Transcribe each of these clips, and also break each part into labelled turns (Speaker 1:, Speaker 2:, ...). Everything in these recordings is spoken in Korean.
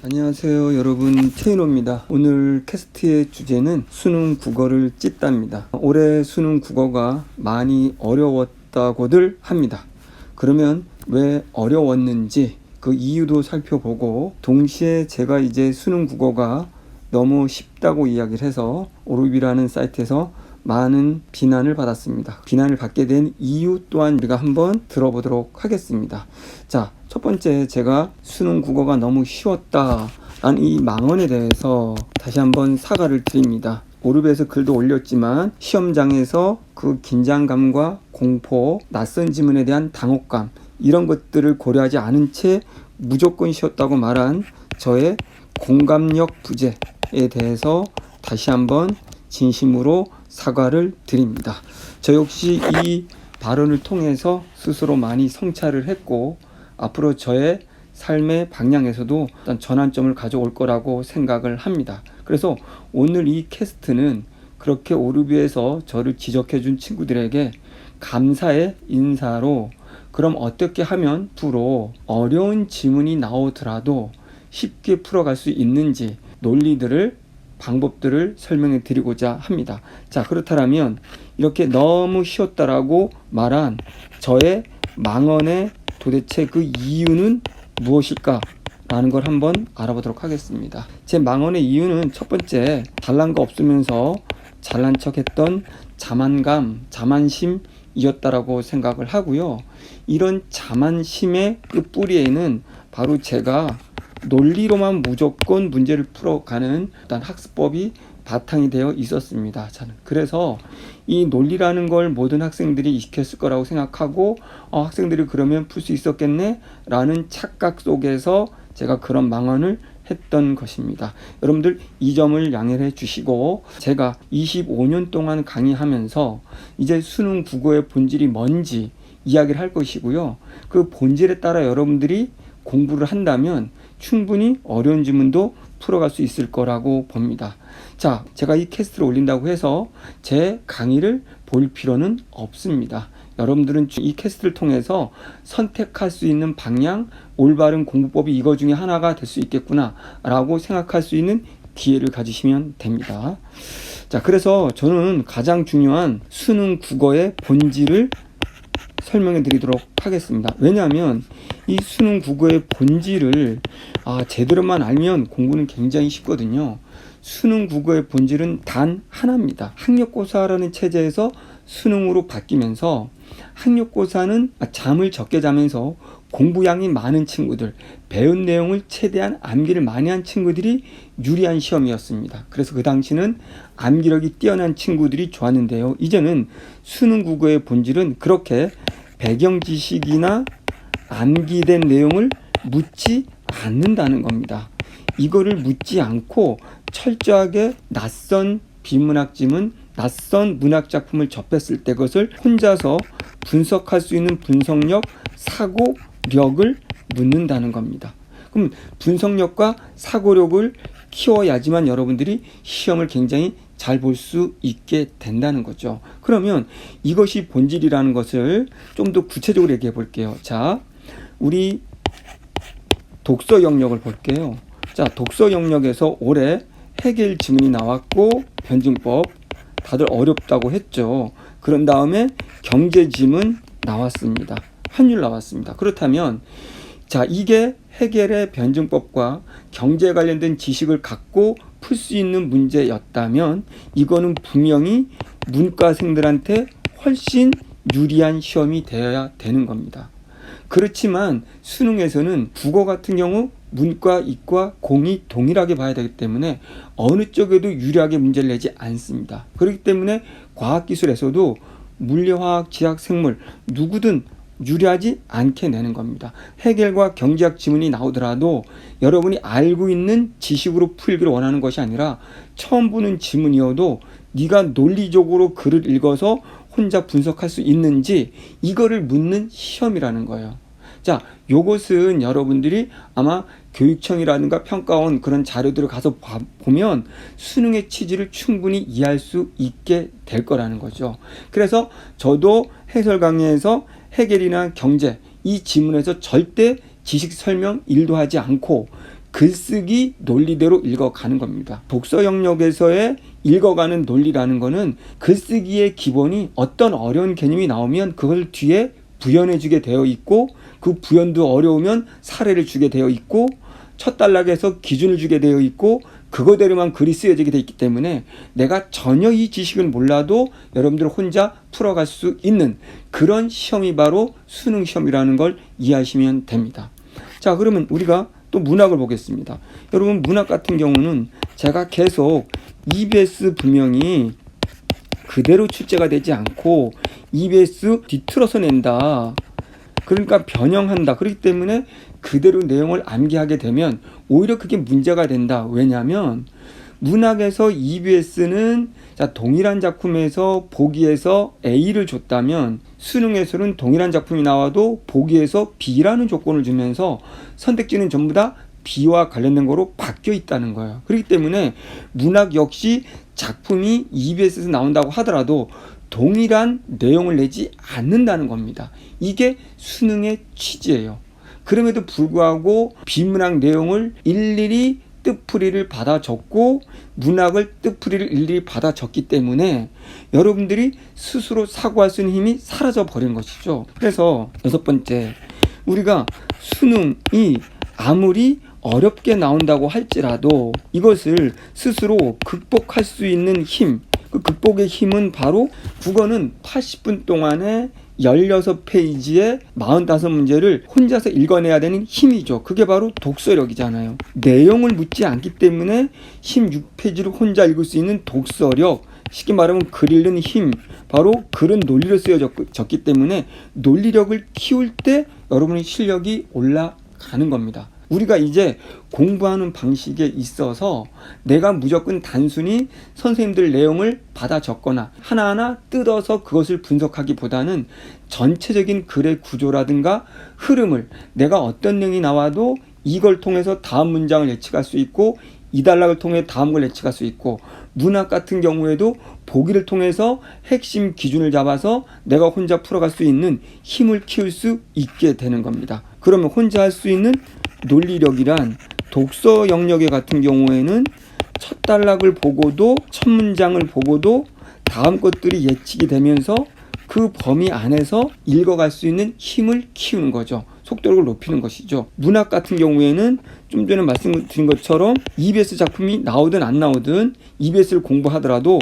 Speaker 1: 안녕하세요 여러분, 최인호입니다. 오늘 캐스트의 주제는 수능 국어를 찢답니다. 올해 수능 국어가 많이 어려웠다고들 합니다. 그러면 왜 어려웠는지 그 이유도 살펴보고, 동시에 제가 이제 수능 국어가 너무 쉽다고 이야기를 해서 오르비라는 사이트에서 많은 비난을 받았습니다. 비난을 받게 된 이유 또한 우리가 한번 들어보도록 하겠습니다. 자, 첫 번째, 제가 수능 국어가 너무 쉬웠다라는 이 망언에 대해서 다시 한번 사과를 드립니다. 오르비에서 글도 올렸지만 시험장에서 그 긴장감과 공포, 낯선 지문에 대한 당혹감, 이런 것들을 고려하지 않은 채 무조건 쉬웠다고 말한 저의 공감력 부재에 대해서 다시 한번 진심으로 사과를 드립니다. 저 역시 이 발언을 통해서 스스로 많이 성찰을 했고, 앞으로 저의 삶의 방향에서도 어떤 전환점을 가져올 거라고 생각을 합니다. 그래서 오늘 이 캐스트는 그렇게 오르비에서 저를 지적해 준 친구들에게 감사의 인사로, 그럼 어떻게 하면 앞으로 어려운 지문이 나오더라도 쉽게 풀어갈 수 있는지 논리들을, 방법들을 설명해 드리고자 합니다. 자, 그렇다면 이렇게 너무 쉬웠다라고 말한 저의 망언의 도대체 그 이유는 무엇일까? 라는 걸 한번 알아보도록 하겠습니다. 제 망언의 이유는 첫 번째, 잘난 거 없으면서 잘난 척 했던 자만감, 자만심이었다라고 생각을 하고요. 이런 자만심의 그 뿌리에는 바로 제가 논리로만 무조건 문제를 풀어가는 어떤 학습법이 바탕이 되어 있었습니다. 저는 그래서 이 논리라는 걸 모든 학생들이 익혔을 거라고 생각하고, 학생들이 그러면 풀 수 있었겠네 라는 착각 속에서 제가 그런 망언을 했던 것입니다. 여러분들 이 점을 양해해 주시고, 제가 25년 동안 강의하면서 이제 수능 국어의 본질이 뭔지 이야기를 할 것이고요. 그 본질에 따라 여러분들이 공부를 한다면 충분히 어려운 지문도 풀어갈 수 있을 거라고 봅니다. 자, 제가 이 캐스트를 올린다고 해서 제 강의를 볼 필요는 없습니다. 여러분들은 이 캐스트를 통해서 선택할 수 있는 방향, 올바른 공부법이 이거 중에 하나가 될 수 있겠구나 라고 생각할 수 있는 기회를 가지시면 됩니다. 자, 그래서 저는 가장 중요한 수능 국어의 본질을 설명해 드리도록 하겠습니다. 왜냐하면 이 수능 국어의 본질을 제대로만 알면 공부는 굉장히 쉽거든요. 수능 국어의 본질은 단 하나입니다. 학력고사라는 체제에서 수능으로 바뀌면서, 학력고사는 잠을 적게 자면서 공부량이 많은 친구들, 배운 내용을 최대한 암기를 많이 한 친구들이 유리한 시험이었습니다. 그래서 그 당시는 암기력이 뛰어난 친구들이 좋았는데요. 이제는 수능 국어의 본질은 그렇게 배경 지식이나 암기된 내용을 묻지 않는다는 겁니다. 이거를 묻지 않고 철저하게 낯선 비문학 지문, 낯선 문학 작품을 접했을 때 그것을 혼자서 분석할 수 있는 분석력, 사고력을 묻는다는 겁니다. 그럼 분석력과 사고력을 키워야지만 여러분들이 시험을 굉장히 잘 볼 수 있게 된다는 거죠. 그러면 이것이 본질이라는 것을 좀 더 구체적으로 얘기해 볼게요. 자, 우리 독서 영역을 볼게요. 자, 독서 영역에서 올해 해겔 지문이 나왔고, 변증법 다들 어렵다고 했죠. 그런 다음에 경제 지문 나왔습니다. 환율 나왔습니다. 그렇다면 자, 이게 해겔의 변증법과 경제 관련된 지식을 갖고 풀 수 있는 문제였다면 이거는 분명히 문과생들한테 훨씬 유리한 시험이 되어야 되는 겁니다. 그렇지만 수능에서는 국어 같은 경우 문과, 이과, 공이 동일하게 봐야 되기 때문에 어느 쪽에도 유리하게 문제를 내지 않습니다. 그렇기 때문에 과학기술에서도 물리화학, 지학, 생물 누구든 유리하지 않게 내는 겁니다. 해겔과 경제학 지문이 나오더라도 여러분이 알고 있는 지식으로 풀기를 원하는 것이 아니라 처음 보는 지문이어도 네가 논리적으로 글을 읽어서 혼자 분석할 수 있는지, 이거를 묻는 시험이라는 거예요. 자, 요것은 여러분들이 아마 교육청이라든가 평가원 그런 자료들을 가서 보면 수능의 취지를 충분히 이해할 수 있게 될 거라는 거죠. 그래서 저도 해설 강의에서 해겔이나 경제 이 지문에서 절대 지식 설명 1도 하지 않고 글쓰기 논리대로 읽어가는 겁니다. 독서 영역에서의 읽어가는 논리라는 거는 글쓰기의 기본이 어떤 어려운 개념이 나오면 그걸 뒤에 부연해주게 되어 있고, 그 부연도 어려우면 사례를 주게 되어 있고, 첫 단락에서 기준을 주게 되어 있고, 그거대로만 글이 쓰여지게 되어 있기 때문에 내가 전혀 이 지식을 몰라도 여러분들 혼자 풀어갈 수 있는 그런 시험이 바로 수능 시험이라는 걸 이해하시면 됩니다. 자, 그러면 우리가 또 문학을 보겠습니다. 여러분, 문학 같은 경우는 제가 계속 EBS 분명히 그대로 출제가 되지 않고 EBS 뒤틀어서 낸다, 그러니까 변형한다, 그렇기 때문에 그대로 내용을 암기하게 되면 오히려 그게 문제가 된다. 왜냐하면 문학에서 EBS는 동일한 작품에서 보기에서 A를 줬다면 수능에서는 동일한 작품이 나와도 보기에서 B라는 조건을 주면서 선택지는 전부 다 B와 관련된 거로 바뀌어 있다는 거예요. 그렇기 때문에 문학 역시 작품이 EBS에서 나온다고 하더라도 동일한 내용을 내지 않는다는 겁니다. 이게 수능의 취지예요. 그럼에도 불구하고 비문학 내용을 일일이 뜻풀이를 받아 적고 문학을 뜻풀이를 일일이 받아 적기 때문에 여러분들이 스스로 사고할 수 있는 힘이 사라져 버린 것이죠. 그래서 6번째, 우리가 수능이 아무리 어렵게 나온다고 할지라도 이것을 스스로 극복할 수 있는 힘, 그 극복의 힘은 바로 국어는 80분 동안에 16페이지에 45문제를 혼자서 읽어내야 되는 힘이죠. 그게 바로 독서력이잖아요. 내용을 묻지 않기 때문에 16페이지를 혼자 읽을 수 있는 독서력, 쉽게 말하면 글 읽는 힘, 바로 글은 논리로 쓰여졌기 때문에 논리력을 키울 때 여러분의 실력이 올라가는 겁니다. 우리가 이제 공부하는 방식에 있어서 내가 무조건 단순히 선생님들 내용을 받아 적거나 하나하나 뜯어서 그것을 분석하기보다는 전체적인 글의 구조라든가 흐름을, 내가 어떤 내용이 나와도 이걸 통해서 다음 문장을 예측할 수 있고 이 단락을 통해 다음 걸 예측할 수 있고, 문학 같은 경우에도 보기를 통해서 핵심 기준을 잡아서 내가 혼자 풀어갈 수 있는 힘을 키울 수 있게 되는 겁니다. 그러면 혼자 할 수 있는 논리력이란, 독서 영역의 같은 경우에는 첫 단락을 보고도 첫 문장을 보고도 다음 것들이 예측이 되면서 그 범위 안에서 읽어갈 수 있는 힘을 키우는 거죠. 속도력을 높이는 것이죠. 문학 같은 경우에는 좀 전에 말씀드린 것처럼 EBS 작품이 나오든 안 나오든 EBS를 공부하더라도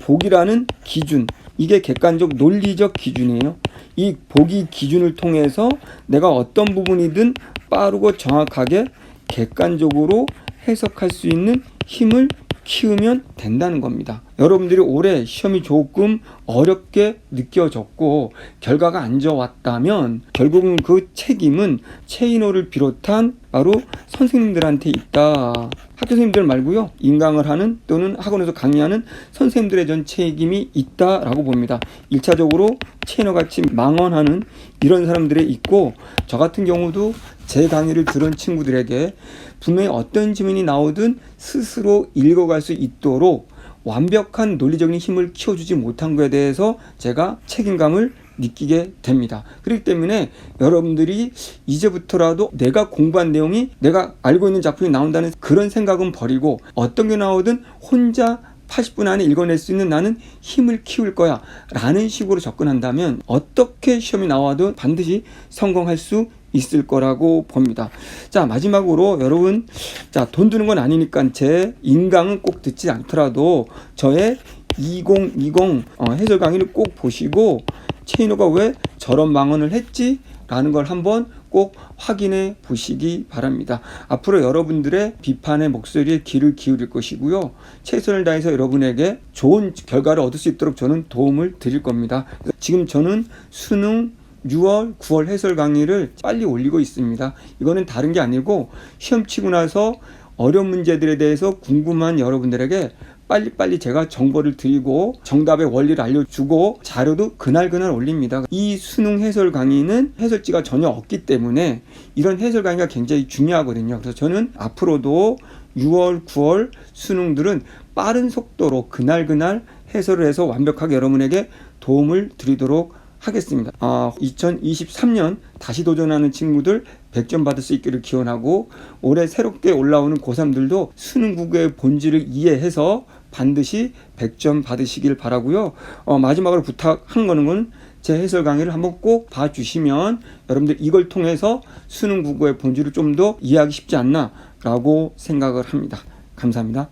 Speaker 1: 보기라는 기준, 이게 객관적 논리적 기준이에요. 이 보기 기준을 통해서 내가 어떤 부분이든 빠르고 정확하게 객관적으로 해석할 수 있는 힘을 키우면 된다는 겁니다. 여러분들이 올해 시험이 조금 어렵게 느껴졌고 결과가 안 좋았다면 결국은 그 책임은 최인호를 비롯한 바로 선생님들한테 있다. 학교 선생님들 말고요, 인강을 하는 또는 학원에서 강의하는 선생님들의 전 책임이 있다라고 봅니다. 1차적으로 최인호같이 망언하는 이런 사람들에 있고, 저 같은 경우도 제 강의를 들은 친구들에게 분명히 어떤 질문이 나오든 스스로 읽어갈 수 있도록 완벽한 논리적인 힘을 키워주지 못한 것에 대해서 제가 책임감을 느끼게 됩니다. 그렇기 때문에 여러분들이 이제부터라도 내가 공부한 내용이 내가 알고 있는 작품이 나온다는 그런 생각은 버리고 어떤 게 나오든 혼자 80분 안에 읽어낼 수 있는 나는 힘을 키울 거야 라는 식으로 접근한다면 어떻게 시험이 나와도 반드시 성공할 수 있을 거라고 봅니다. 자, 마지막으로 여러분, 자, 돈 드는 건 아니니까 제 인강은 꼭 듣지 않더라도 저의 2020 해설 강의를 꼭 보시고 최인호가 왜 저런 망언을 했지? 라는 걸 한번 꼭 확인해 보시기 바랍니다. 앞으로 여러분들의 비판의 목소리에 귀를 기울일 것이고요. 최선을 다해서 여러분에게 좋은 결과를 얻을 수 있도록 저는 도움을 드릴 겁니다. 지금 저는 수능 6월, 9월 해설 강의를 빨리 올리고 있습니다. 이거는 다른 게 아니고 시험 치고 나서 어려운 문제들에 대해서 궁금한 여러분들에게 빨리빨리 제가 정보를 드리고 정답의 원리를 알려주고 자료도 그날그날 올립니다. 이 수능 해설 강의는 해설지가 전혀 없기 때문에 이런 해설 강의가 굉장히 중요하거든요. 그래서 저는 앞으로도 6월, 9월 수능들은 빠른 속도로 그날그날 해설을 해서 완벽하게 여러분에게 도움을 드리도록 하겠습니다. 2023년 다시 도전하는 친구들 100점 받을 수 있기를 기원하고, 올해 새롭게 올라오는 고3들도 수능 국어의 본질을 이해해서 반드시 100점 받으시길 바라고요. 마지막으로 부탁한 거는 제 해설 강의를 한번 꼭 봐주시면 여러분들 이걸 통해서 수능 국어의 본질을 좀 더 이해하기 쉽지 않나 라고 생각을 합니다. 감사합니다.